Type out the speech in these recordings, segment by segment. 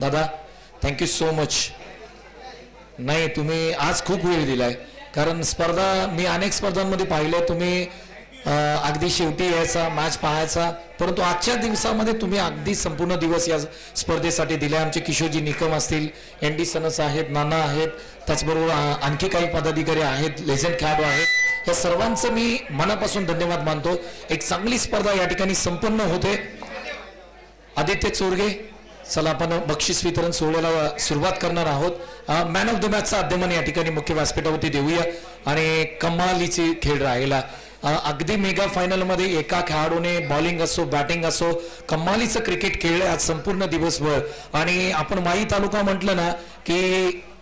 दादा thank you so much. नाही तुम्ही आज खूप वेळ दिलाय, कारण स्पर्धा मी अनेक स्पर्धांमध्ये पाहिले तुम्ही अगदी शेवटी यायचा मॅच पाहायचा, परंतु आजच्या दिवसामध्ये तुम्ही अगदी संपूर्ण दिवस या स्पर्धेसाठी दिले. आमचे किशोरजी निकम असतील, एन डी सनस आहेत, नाना आहेत, त्याचबरोबर आणखी काही पदाधिकारी आहेत, लेजंड खेळाडू आहेत, या सर्वांचं मी मनापासून धन्यवाद मानतो. एक चांगली स्पर्धा या ठिकाणी संपन्न होते. आदित्य चोरगे, चला आपण बक्षीस वितरण सोहळ्याला सुरुवात करणार आहोत. मॅन ऑफ द मॅचचा अध्यमान या ठिकाणी मुख्य व्यासपीठावरती देऊया. आणि कमालीची खेळ राहिला. अगदी मेगा फायनल मध्ये एका खेळाडूने बॉलिंग असो बॅटिंग असो कमालीचं क्रिकेट खेळलं आज संपूर्ण दिवसभर. आणि आपण वाई तालुका म्हटलं ना की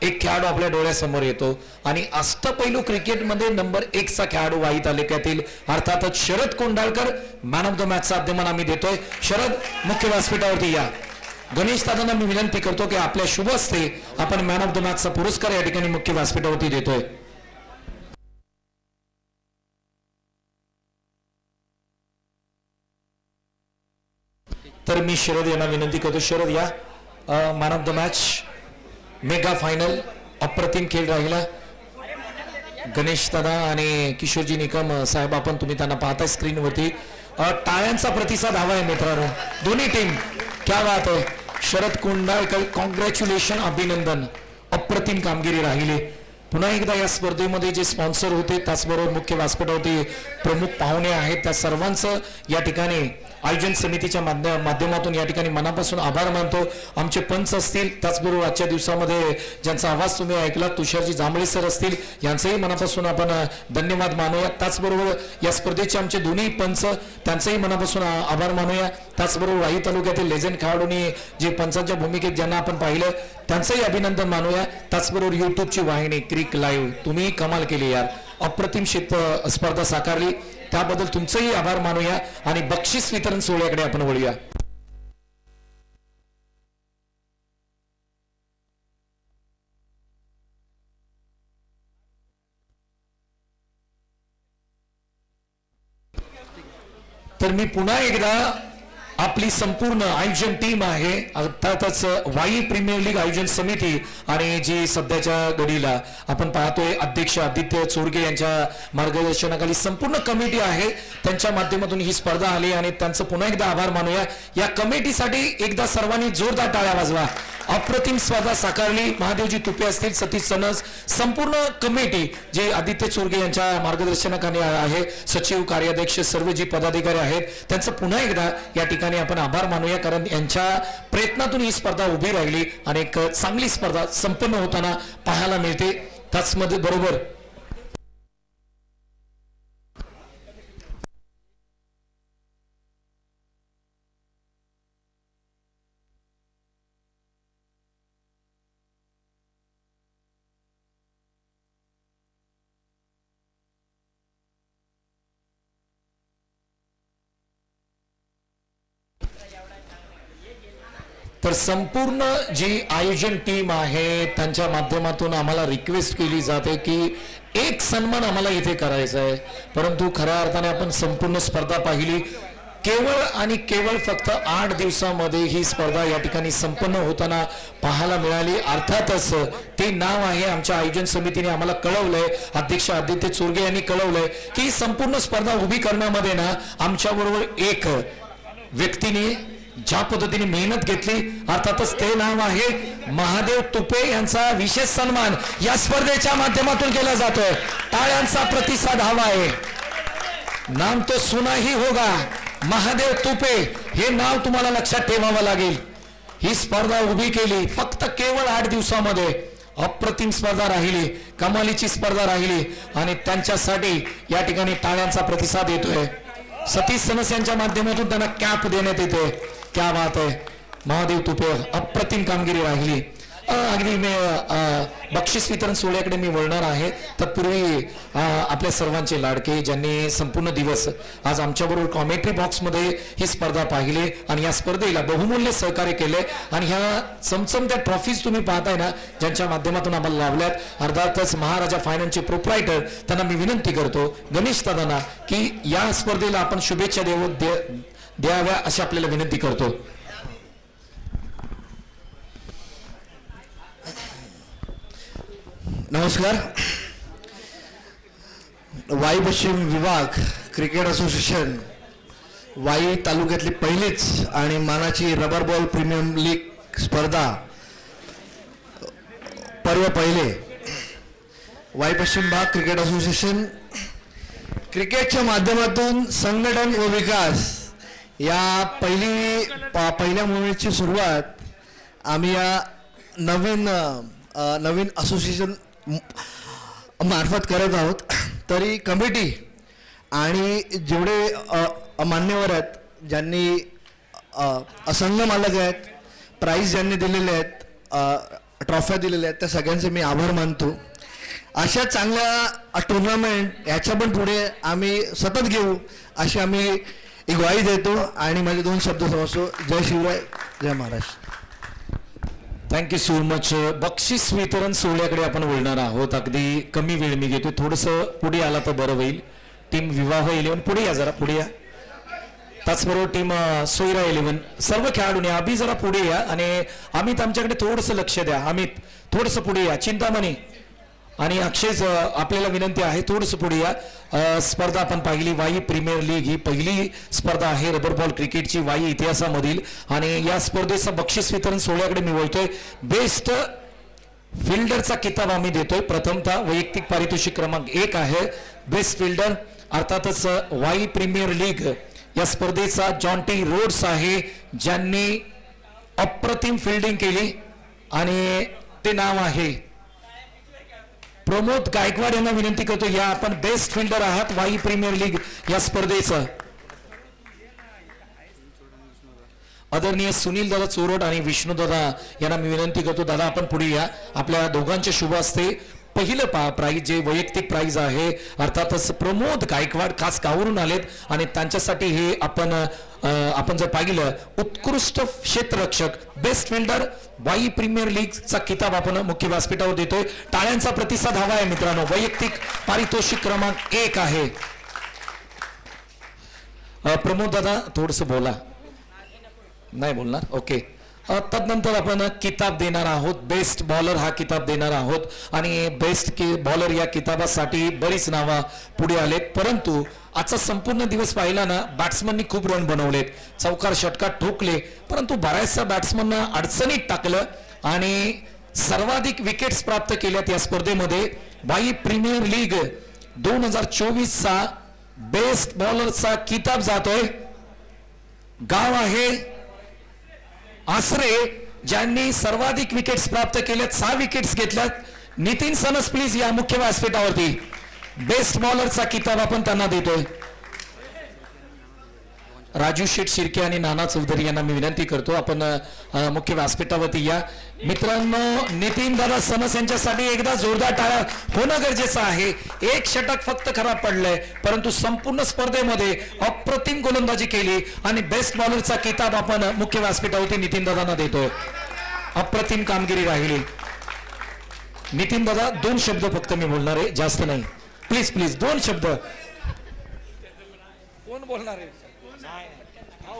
एक खेळाडू आपल्या डोळ्यासमोर येतो, आणि अष्टपैलू क्रिकेटमध्ये नंबर 1 चा खेळाडू वाई तालुक्यातील अर्थातच Sharad Kondalkar man of the मॅचचा अध्यमान आम्ही देतोय. शरद मुख्य व्यासपीठावरती या. गणेश दादांना मी विनंती करतो की आपल्या शुभ हस्ते आपण मॅन ऑफ द मॅचचा पुरस्कार या ठिकाणी मुख्य व्यासपीठावरती देतोय. तर मी शरद यांना विनंती करतो, शरद या. Man of the match mega final अप्रतिम खेळ राहिला. गणेश दादा आणि किशोरजी निकम साहेब, आपण तुम्ही त्यांना पाहताय स्क्रीनवरती. टाळ्यांचा प्रतिसाद हवा आहे मित्रांनो, दोन्ही टीम. क्या बात आहे. शरद कोंडाळकर कॉंग्रॅच्युलेशन, अभिनंदन. अप्रतिम कामगिरी राहिली. पुन्हा एकदा या स्पर्धेमध्ये जे स्पॉन्सर होते त्याचबरोबर मुख्य व्यासपीठावरती प्रमुख पाहुणे आहेत, त्या सर्वांचं या ठिकाणी आयोजन समितीच्या माध्यमातून या ठिकाणी मनापासून आभार मानतो. आमचे पंच असतील, त्याचबरोबर आजच्या दिवसामध्ये ज्यांचा आवाज तुम्ही ऐकला तुषारजी जांभळे सर असतील, यांचंही मनापासून आपण धन्यवाद मानूया. त्याचबरोबर या स्पर्धेचे आमचे दोन्ही पंच, त्यांचंही मनापासून आभार मानूया. त्याचबरोबर वाई तालुक्यातील लेजंड खेळाडूंनी जे पंचांच्या भूमिकेत ज्यांना आपण पाहिलं त्यांचंही अभिनंदन मानूया. त्याचबरोबर युट्यूबची वाहिनी क्रिक लाईव्ह, तुम्ही कमाल केली यार, अप्रतिम स्पर्धा साकारली, त्याबद्दल तुमचंही आभार मानूया. आणि बक्षीस वितरण सोहळ्याकडे आपण वळूया. तर मी पुन्हा एकदा आपली संपूर्ण आयोजन टीम आहे, अर्थातच वाई प्रीमियर लीग आयोजन समिती आणि जी सध्याच्या घडीला आपण पाहतोय अध्यक्ष आदित्य चोरगे यांच्या मार्गदर्शनाखाली संपूर्ण कमिटी आहे, त्यांच्या माध्यमातून ही स्पर्धा आली आणि त्यांचं पुन्हा एकदा आभार मानूया. या कमिटीसाठी एकदा सर्वांनी जोरदार टाळ्या वाजवा. अप्रतिम स्पर्धा साकारली. महादेवजी तुपे असतील, सतीश सनस, संपूर्ण कमिटी जे आदित्य चोरगे यांच्या मार्गदर्शनाखाली आहे, सचिव कार्याध्यक्ष सर्व जी पदाधिकारी आहेत त्यांचं पुन्हा एकदा या ठिकाणी आपण आभार मानूया, कारण यांच्या प्रयत्नातून ही स्पर्धा उभी राहिली आणि एक चांगली स्पर्धा संपन्न होताना पाहायला मिळते. त्याचमध्ये बरोबर तर संपूर्ण जी आयोजन टीम आहे त्यांच्या माध्यमातून आम्हाला रिक्वेस्ट केली जाते की एक सन्मान आम्हाला इथे करायचा आहे, परंतु खऱ्या अर्थाने आपण संपूर्ण स्पर्धा पाहिली. केवळ आणि केवळ फक्त 8 दिवसामध्ये ही स्पर्धा या ठिकाणी संपन्न होताना पाहायला मिळाली. अर्थातच ते नाव आहे आमच्या आयोजन समितीने आम्हाला कळवलंय, अध्यक्ष आदित्य चोरगे यांनी कळवलंय की संपूर्ण स्पर्धा उभी करण्यामध्ये ना आमच्याबरोबर एक व्यक्तीने ज्या पद्धतीने मेहनत घेतली, अर्थातच ते नाव आहे महादेव तुपे यांचा विशेष सन्मान या स्पर्धेच्या माध्यमातून केला जातोय. टाळ्यांचा प्रतिसाद हवा आहे. नाम तो सुना ही होगा, महादेव तुपे हे नाव तुम्हाला लक्षात ठेवावं लागेल. ही स्पर्धा उभी केली फक्त केवळ 8 दिवसामध्ये. अप्रतिम स्पर्धा राहिली, कमालीची स्पर्धा राहिली आणि त्यांच्यासाठी या ठिकाणी टाळ्यांचा प्रतिसाद येतोय. सतीश सनस यांच्या माध्यमातून त्यांना कॅप देण्यात येते. क्या बात आहे. महादेव तुपे अप्रतिम कामगिरी राहिली. अगदी मी बक्षीस वितरण सोहळ्याकडे मी वळणार आहे. तत्पूर्वी आपल्या सर्वांचे लाडके ज्यांनी संपूर्ण दिवस आज आमच्याबरोबर कॉमेंट्री बॉक्समध्ये ही स्पर्धा पाहिली आणि या स्पर्धेला बहुमूल्य सहकार्य केले आणि ह्या चमचमत्या ट्रॉफीज तुम्ही पाहताय ना ज्यांच्या माध्यमातून आम्हाला लावल्यात, अर्थातच महाराजा फायनान्सचे प्रोप्रायटर त्यांना मी विनंती करतो गणेश दादांना की या स्पर्धेला आपण शुभेच्छा द्याव्या अशी आपल्याला विनंती करतो. नमस्कार. वाई पश्चिम विभाग क्रिकेट असोसिएशन वाई तालुक्यातली पहिलीच आणि मानाची रबर बॉल प्रीमियम लीग स्पर्धा पर्व पहिले. वाई पश्चिम भाग क्रिकेट असोसिएशन क्रिकेटच्या माध्यमातून संघटन व विकास या पहिल्या मोहिमेची सुरुवात आम्ही या नवीन असोसिएशन मार्फत करत आहोत. तरी कमिटी आणि जेवढे मान्यवर आहेत, ज्यांनी असंख्य मालक आहेत, प्राईज ज्यांनी दिलेले आहेत, ट्रॉफ्या दिलेल्या आहेत, त्या सगळ्यांचे मी आभार मानतो. अशा चांगल्या टुर्नामेंट ह्याच्या पण पुढे आम्ही सतत घेऊ अशी आम्ही एक ग्वाही देतो आणि माझे 2 शब्द समजतो. जय शिवराय, जय महाराष्ट्र. Thank you so much. बक्षीस वितरण सोहळ्याकडे आपण बोलणार आहोत. अगदी कमी वेळ मी घेतोय, थोडंसं पुढे आला तर बरं होईल. टीम विवाह 11 पुढे या, जरा पुढे या. त्याचबरोबर टीम सोयरा 11 सर्व खेळाडूंनी अभि जरा पुढे या आणि अमित आमच्याकडे थोडंसं लक्ष द्या. अमित थोडंसं पुढे या. चिंतामणी आणि अक्षय आपल्याला विनंती आहे थोडंसं पुढे या. स्पर्धा आपण पाहिली वाई प्रीमियर लीग ही पहिली स्पर्धा आहे रबर बॉल क्रिकेटची वाई इतिहासामधील. आणि या स्पर्धेचं बक्षीस वितरण सोहळ्याकडे मी बोलतोय. बेस्ट फिल्डरचा किताब आम्ही देतोय. प्रथमतः वैयक्तिक पारितोषिक क्रमांक 1 आहे बेस्ट फिल्डर. अर्थातच वाई प्रीमियर लीग या स्पर्धेचा जॉन्टी रोड्स आहे, ज्यांनी अप्रतिम फिल्डिंग केली आणि ते नाव आहे प्रमोद गायकवाड यांना विनंती करतो या आपण बेस्ट फिल्डर आहात वाई प्रीमियर लीग या स्पर्धेचं. आदरणीय सुनील दादा चोरट आणि विष्णू दादा यांना मी विनंती करतो, दादा आपण पुढे या. आपल्या दोघांचे शुभ असते. पहिलं प्राईज जे वैयक्तिक प्राईज आहे, अर्थातच प्रमोद गायकवाड खास गावावरून आलेत आणि त्यांच्यासाठी हे आपण जर पाहिलं उत्कृष्ट क्षेत्ररक्षक बेस्ट फिल्डर वाई प्रीमियर लीगचा किताब आपण मुख्य व्यासपीठावर देतोय. टाळ्यांचा प्रतिसाद हवा आहे मित्रांनो. वैयक्तिक पारितोषिक क्रमांक 1 आहे. प्रमोद दादा थोडंसं बोला. नाही बोलणार, ओके. तदनंतर आपण किताब देणार आहोत. बेस्ट बॉलर हा किताब देणार आहोत आणि बेस्ट बॉलर या किताबासाठी बरीच नावं पुढे आलेत. परंतु आजचा संपूर्ण दिवस पाहिला ना, बॅट्समननी खूप रन बनवलेत, चौकार षटकार ठोकले, परंतु बऱ्याचशा बॅट्समनना अडचणीत टाकलं आणि सर्वाधिक विकेट्स प्राप्त केल्यात या स्पर्धेमध्ये. वाई प्रीमियर लीग 2024चा बेस्ट बॉलरचा किताब जातोय. गाव आहे आसरे, ज्यांनी सर्वाधिक विकेट्स प्राप्त केल्यात, 6 विकेट्स घेतल्यात. नितीन सनस प्लीज या मुख्य व्यासपीठावरती. बेस्ट बॉलरचा किताब आपण त्यांना देतोय. राजू शेठ शिर्के आणि नाना चौधरी यांना मी विनंती करतो आपण मुख्य व्यासपीठावरती या. मित्रांनो, नितीन दादा सनस यांच्यासाठी एकदा जोरदार टाळ्या होणं गरजेचं आहे. 1 षटक फक्त खराब पडलंय, परंतु संपूर्ण स्पर्धेमध्ये अप्रतिम गोलंदाजी केली आणि बेस्ट बॉलरचा किताब आपण मुख्य व्यासपीठावरती नितीन दादांना देतोय. अप्रतिम कामगिरी राहिली. नितीन दादा 2 शब्द फक्त मी बोलणार आहे, जास्त नाही. प्लीज प्लीज 2 शब्द. कोण बोलणार आहे?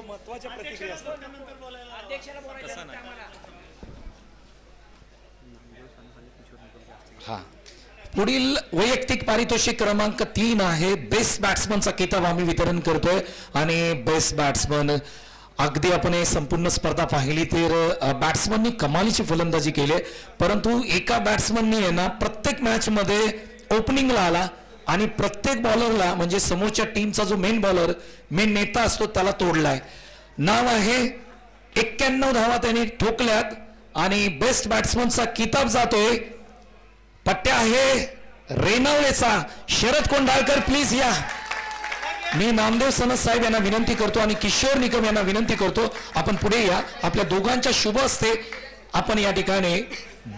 महत्वाच्या प्रतिक्रिया असतात. हा, पुढील वैयक्तिक पारितोषिक क्रमांक 3 आहे बेस्ट बॅट्समनचा किताब आम्ही वितरण करतोय. आणि बेस्ट बॅट्समन अगदी आपण हे संपूर्ण स्पर्धा पाहिली तर बॅट्समननी कमालीची फलंदाजी केली, परंतु एका बॅट्समननी आहे ना प्रत्येक मॅच मध्ये ओपनिंगला आला आणि प्रत्येक बॉलरला म्हणजे समोरच्या टीमचा जो मेन बॉलर मेन नेता असतो त्याला तोडलाय. नाव आहे 91 धावा त्यांनी ठोकल्यात आणि बेस्ट बॅट्समनचा किताब जातोय. पट्ट्या आहे रेणावळेचा शरद कोंडाळकर प्लीज या. मी नामदेव सनस साहेब यांना विनंती करतो आणि किशोर निकम यांना विनंती करतो आपण पुढे या. आपल्या दोघांच्या शुभ असते आपण या ठिकाणी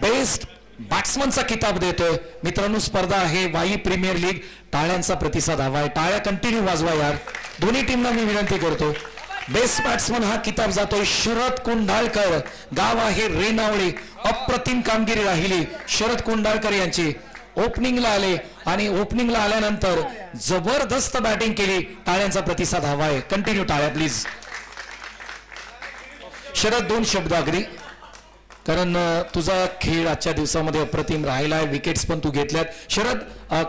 बेस्ट बॅट्समनचा किताब देतोय. मित्रांनो, स्पर्धा आहे वाई प्रीमियर लीग. टाळ्यांचा प्रतिसाद हवाय, टाळ्या कंटिन्यू वाजवा यार. दोन्ही टीमना मी विनंती करतो. बेस्ट बॅट्समन हा किताब जातोय शरद कोंडाळकर. गाव आहे रेणावळे. अप्रतिम कामगिरी राहिली शरद कोंडाळकर यांची. ओपनिंगला आले आणि ओपनिंगला आल्यानंतर जबरदस्त बॅटिंग केली. टाळ्यांचा प्रतिसाद हवाय, कंटिन्यू टाळ्या प्लीज. शरद 2 शब्द अगदी. कारण तुझा खेळ आजच्या दिवसामध्ये अप्रतिम राहिला आहे, विकेट्स पण तू घेतल्यात. शरद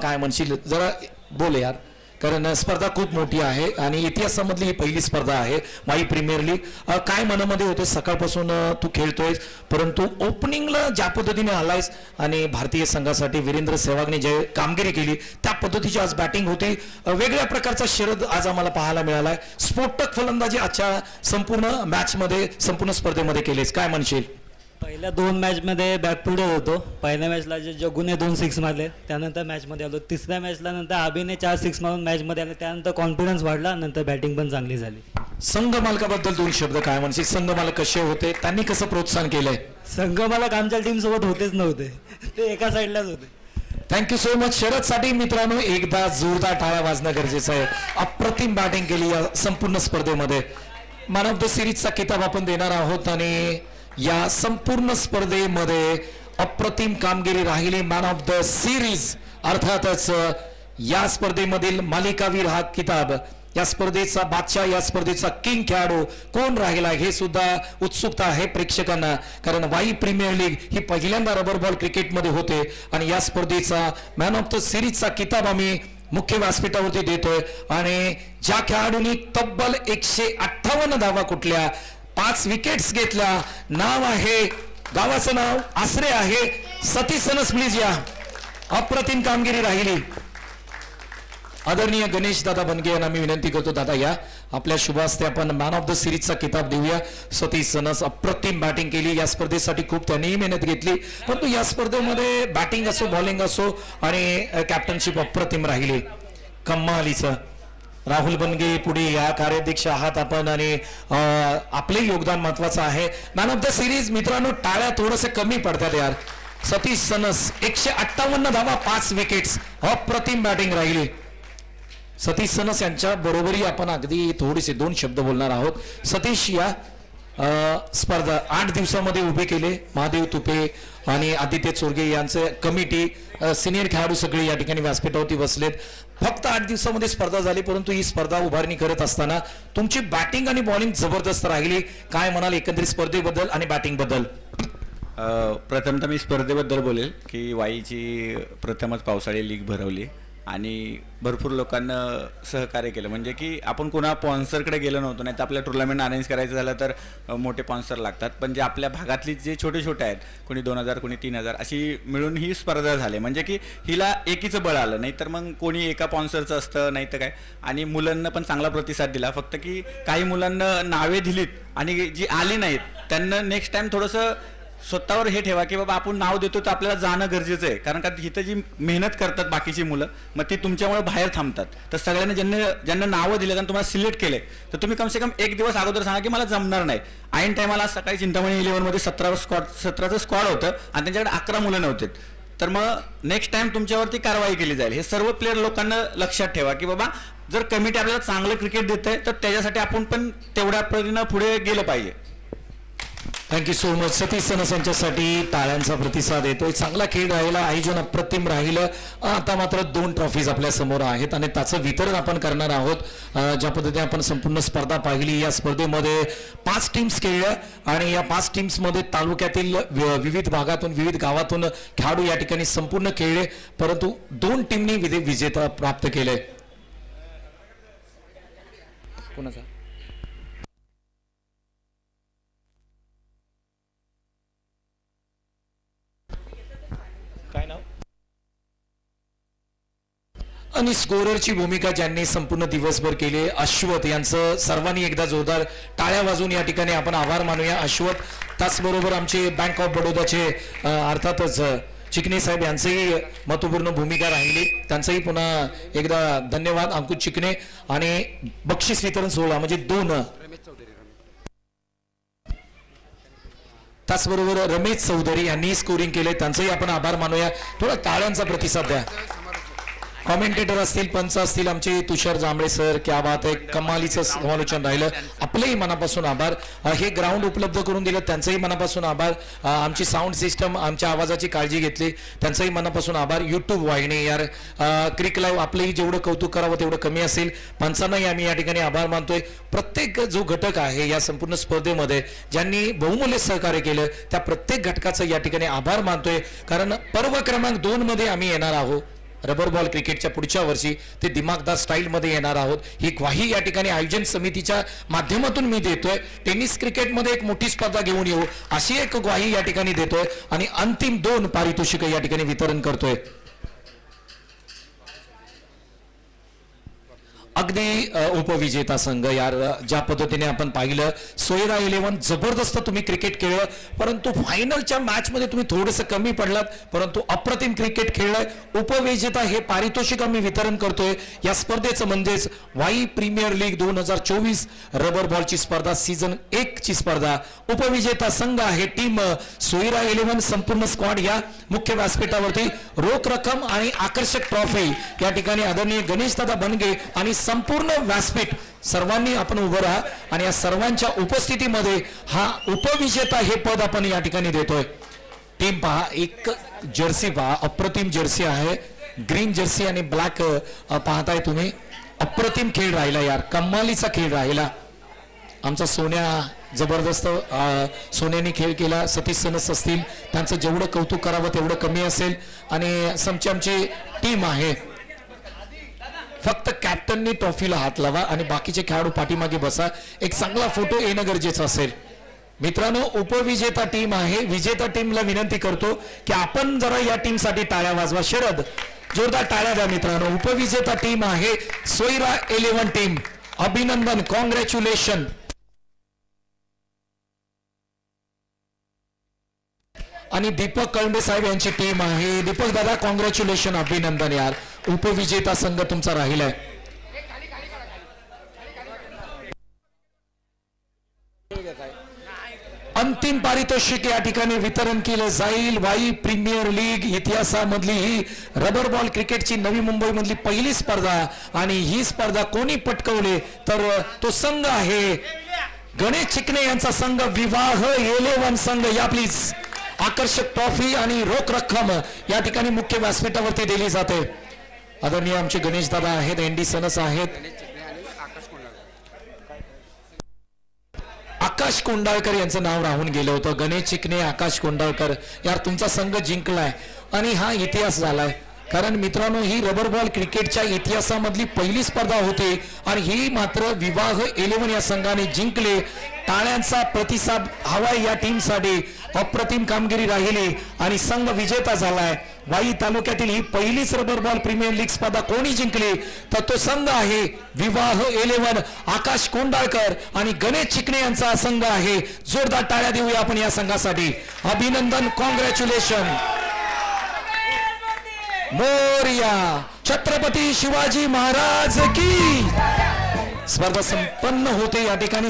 काय म्हणशील, जरा बोल यार, कारण स्पर्धा खूप मोठी आहे आणि इतिहासामधली ही पहिली स्पर्धा आहे वाई प्रीमियर लीग. काय मनामध्ये होते सकाळपासून तू खेळतोयस, परंतु ओपनिंगला ज्या पद्धतीने आलायस आणि भारतीय संघासाठी वीरेंद्र सेहवागने जे कामगिरी केली त्या पद्धतीची आज बॅटिंग होती. वेगळ्या प्रकारचा शरद आज आम्हाला पाहायला मिळालाय. स्फोटक फलंदाजी आजच्या संपूर्ण मॅचमध्ये, संपूर्ण स्पर्धेमध्ये केलीस, काय म्हणशील? पहिल्या 2 मॅचमध्ये बॅकफुटेड होतो. पहिल्या मॅचला जे जगूने 2 6 मारले, त्यानंतर मॅचमध्ये आलो. तिसऱ्या मॅचला नंतर अभिने 4 6 मारून मॅचमध्ये आले, त्यानंतर कॉन्फिडन्स वाढला, नंतर बॅटिंग पण चांगली झाली. संघ मालकाबद्दल 2 शब्द काय म्हणशील? संघ मालक कसे होते, त्यांनी कसं प्रोत्साहन केलंय? संघ मला आमच्या टीम सोबत होतेच नव्हते, ते एका साईडलाच होते. Thank you so much. शरदसाठी मित्रांनो एकदा जोरदार टाळ्या वाजणं गरजेचं आहे. अप्रतिम बॅटिंग केली या संपूर्ण स्पर्धेमध्ये. मॅन ऑफ द सिरीजचा किताब आपण देणार आहोत आणि या संपूर्ण स्पर्धेमध्ये अप्रतिम कामगिरी राहिली. मॅन ऑफ द सिरीज अर्थातच या स्पर्धेमधील मालिकावीर हा किताब, या स्पर्धेचा बादशाह, या स्पर्धेचा किंग खेळाडू कोण राहिला हे सुद्धा उत्सुकता आहे प्रेक्षकांना. कारण वाई प्रीमियर लीग ही पहिल्यांदा रबर बॉल क्रिकेटमध्ये होते आणि या स्पर्धेचा मॅन ऑफ द सिरीजचा किताब आम्ही मुख्य व्यासपीठावरती देतोय. आणि ज्या खेळाडूंनी तब्बल 158 धावा कुठल्या, 5 विकेट्स घेतल्या, नाव आहे, गावाचं नाव आसरे आहे, सतीश सनस. प्लीज या. अप्रतिम कामगिरी राहिली. आदरणीय गणेश दादा बनगे यांना मी विनंती करतो, दादा या, आपल्या शुभ हस्ते आपण मॅन ऑफ द सिरीजचा किताब देऊया. सतीश सनस अप्रतिम बॅटिंग केली या स्पर्धेसाठी, खूप त्यांनीही मेहनत घेतली, परंतु या स्पर्धेमध्ये बॅटिंग असो, बॉलिंग असो आणि कॅप्टनशिप अप्रतिम राहिली. कमालीचं. राहुल बनगे पुढे या कार्याध्यक्ष आहात आपण आणि आपले योगदान महत्वाचं आहे. मॅन ऑफ द सिरीज मित्रांनो, टाळ्या थोडंसं कमी पडतात यार. सतीश सनस 158 धावा, 5 विकेट्स, अप्रतिम बॅटिंग राहिली. सतीश सनस यांच्या बरोबरी आपण अगदी थोडेसे 2 शब्द बोलणार आहोत. सतीश या स्पर्धा 8 दिवसामध्ये उभे केले. महादेव तुपे आणि आदित्य चोरगे यांचे कमिटी, सिनियर खेळाडू सगळे या ठिकाणी व्यासपीठावरती बसलेत. फक्त 8 दिवसामध्ये स्पर्धा झाली, परंतु ही स्पर्धा उभारणी करत असताना तुमची बॅटिंग आणि बॉलिंग जबरदस्त राहिली. काय म्हणाल एकंदरीत स्पर्धेबद्दल आणि बॅटिंग बद्दल? प्रथमतः मी स्पर्धेबद्दल बोलेल की वाईची प्रथमच पावसाळी लीग भरवली आणि भरपूर लोकांना सहकार्य केलं. म्हणजे की आपण कोणा स्पॉन्सरकडे गेलो नव्हतो, नाही तर आपल्या टुर्नामेंट अरेंज करायचं झालं तर मोठे स्पॉन्सर लागतात, पण जे आपल्या भागातली जे छोटे छोटे आहेत, कोणी 2000 कोणी 3000 अशी मिळून ही स्पर्धा झाली. म्हणजे की हिला एकीचं बळ आलं, नाही तर मग कोणी एका स्पॉन्सरचं असतं, नाही तर काय. आणि मुलांना पण चांगला प्रतिसाद दिला. फक्त की काही मुलांना नावे दिलीत आणि जी आली नाहीत त्यांना नेक्स्ट टाइम थोडंसं स्वतःवर हे ठेवा की बाबा आपण नाव देतो तर आपल्याला जाणं गरजेचं आहे. कारण का इथं जी मेहनत करतात बाकीची मुलं, मग ती तुमच्यामुळे बाहेर थांबतात. तर सगळ्यांनी ज्यांना नावं दिले आणि तुम्हाला सिलेक्ट केले, तर तुम्ही कमसे कम 1 दिवस अगोदर सांगा की मला जमणार नाही. ऐन टायमाला सकाळी चिंतामणी 11मध्ये 17चं स्क्वॉड होतं आणि त्यांच्याकडे 11 मुलं नव्हते. तर मग नेक्स्ट टाइम तुमच्यावरती कारवाई केली जाईल. हे सर्व प्लेयर लोकांना लक्षात ठेवा की बाबा जर कमिटी आपल्याला चांगलं क्रिकेट देते तर त्याच्यासाठी आपण पण तेवढ्या पद्धतीनं पुढे गेलं पाहिजे. Thank you so much. Satish sons यांच्यासाठी टाळ्यांचा प्रतिसाद येतोय. चांगला खेळ राहिला, आयोजन अप्रतिम राहिलं. आता मात्र 2 ट्रॉफीज आपल्या समोर आहेत आणि त्याचं वितरण आपण करणार आहोत. ज्या पद्धतीने आपण संपूर्ण स्पर्धा पाहिली, या स्पर्धेमध्ये 5 टीम्स खेळल्या आणि या 5 टीम्समध्ये तालुक्यातील विविध भागातून, विविध गावातून खेळाडू या ठिकाणी संपूर्ण खेळले, परंतु 2 टीमनी विजेता प्राप्त केले. कोणाचा काय नाव? आणि स्कोररची भूमिका ज्यांनी संपूर्ण दिवसभर केली, अश्वथ यांचं सर्वांनी एकदा जोरदार टाळ्या वाजवून या ठिकाणी आपण आभार मानूया अश्वथ. त्याचबरोबर आमचे बँक ऑफ बडोदाचे अर्थातच चिकणे साहेब यांचंही महत्वपूर्ण भूमिका राहिली, त्यांचंही पुन्हा एकदा धन्यवाद अंकुश चिकणे. आणि बक्षीस वितरण सोहळा म्हणजे 2, त्याचबरोबर रमेश चौधरी यांनी स्कोरिंग केले, त्यांचंही आपण आभार मानूया. थोडा टाळ्यांचा प्रतिसाद द्या. कॉमेंटेटर असतील, पंच असतील, आमचे तुषार जांभळे सर, क्या बात आहे, कमालीचं समालोचन राहिलं. आपलंही मनापासून आभार. हे ग्राउंड उपलब्ध करून दिलं त्यांचंही मनापासून आभार. आमची साऊंड सिस्टम, आमच्या आवाजाची काळजी घेतली त्यांचंही मनापासून आभार. यूट्यूब वाहिनी यार, क्रिक लाईव्ह, आपलंही जेवढं कौतुक करावं तेवढं कमी असेल. पंचांनाही आम्ही या ठिकाणी आभार मानतोय. प्रत्येक जो घटक आहे या संपूर्ण स्पर्धेमध्ये ज्यांनी बहुमूल्य सहकार्य केलं त्या प्रत्येक घटकाचं या ठिकाणी आभार मानतोय. कारण पर्व क्रमांक 2 मध्ये आम्ही येणार आहोत. रबर बॉल क्रिकेटच्या पुढच्या वर्षी ते दिमागदार स्टाईलमध्ये येणार आहोत. ही ग्वाही या ठिकाणी आयोजन समितीच्या माध्यमातून मी देतोय. टेनिस क्रिकेटमध्ये एक मोठी स्पर्धा घेऊन येऊ अशी एक ग्वाही या ठिकाणी देतोय आणि अंतिम 2 पारितोषिक या ठिकाणी वितरण करतोय. अगदी उपविजेता संघ यार, ज्या पद्धतीने आपण पाहिलं सोयरा 11 जबरदस्त तुम्ही क्रिकेट खेळलं, परंतु फायनलच्या मॅच मध्ये तुम्ही थोडंसं कमी पडलात, परंतु अप्रतिम क्रिकेट खेळलाय. उपविजेता हे पारितोषिक आम्ही वितरण करतोय या स्पर्धेचं, म्हणजेच वाई प्रीमियर लीग 2024 रबर बॉलची स्पर्धा सीझन 1 ची स्पर्धा. उपविजेता संघ आहे टीम सोयरा 11. संपूर्ण स्क्वॉड या मुख्य व्यासपीठावरती रोख रक्कम आणि आकर्षक ट्रॉफी या ठिकाणी आदरणीय गणेशदादा बनगे आणि संपूर्ण व्यासपीठ सर्वांनी आपण उभं राहा आणि या सर्वांच्या उपस्थितीमध्ये हा उपविजेता हे पद आपण या ठिकाणी देतोय. टीम पहा, एक जर्सी पहा, अप्रतिम जर्सी आहे, ग्रीन जर्सी आणि ब्लॅक पाहताय तुम्ही. अप्रतिम खेळ राहिला यार, कमालीचा खेळ राहिला. आमचा सोन्या जबरदस्त सोन्याने खेळ केला. सतीश सनस असतील, त्यांचं जेवढं कौतुक करावं तेवढं कमी असेल. आणि आमची टीम आहे, फक्त कॅप्टननी ट्रॉफीला हात लावा आणि बाकीचे खेळाडू पाठीमागे बसा. एक चांगला फोटो येणं गरजेचं असेल. मित्रांनो, उपविजेता टीम आहे. विजेता टीमला विनंती करतो की आपण जरा या टीमसाठी टाळ्या वाजवा. शरद, जोरदार टाळ्या द्या मित्रांनो. उपविजेता टीम आहे सोयरा 11 टीम. अभिनंदन, कॉंग्रॅच्युलेशन. आणि दीपक कळंबे साहेब यांची टीम आहे. दीपक दादा, कॉंग्रॅच्युलेशन, अभिनंदन यार. उपविजेता संघ तुमचा राहिलाय. अंतिम पारितोषिक या ठिकाणी वितरण केलं जाईल. वाई प्रीमियर लीग इतिहासामधली ही रबर बॉल क्रिकेटची नवी मुंबई मधली पहिली स्पर्धा आणि ही स्पर्धा कोणी पटकवली तर तो संघ आहे गणेश चिकणे यांचा संघ. विवाह 11 संघ या प्लीज. आकर्षक ट्रॉफी आणि रोख रक्कम या ठिकाणी मुख्य व्यासपीठावरती दिली जाते. आदरणीय आमचे गणेश दादा आहेत, एनडी सनस आहेत, आकाश कोंडाळकर यांचं नाव राहून गेलं होतं. गणेश चिकणे, आकाश कोंडाळकर यार, तुमचा संघ जिंकलाय आणि हा इतिहास झालाय. कारण मित्रांनो, ही रबर बॉल क्रिकेटच्या इतिहासामधली पहिली स्पर्धा होती आणि ही मात्र विवाह 11 या संघाने जिंकले. टाळ्यांचा प्रतिसाद हवाय या टीमसाठी. अप्रतिम कामगिरी राहिली आणि संघ विजेता झालाय. वाई तालुक्यातील ही पहिलीच रबर बॉल प्रीमियर लीग स्पर्धा कोणी जिंकली तर तो संघ आहे विवाह 11. आकाश कोंडाळकर आणि गणेश चिकणे यांचा संघ आहे. जोरदार टाळ्या देऊया आपण या संघासाठी. अभिनंदन, कॉंग्रॅच्युलेशन. मोरया, छत्रपती शिवाजी महाराज की. स्पर्धा संपन्न होते या ठिकाणी.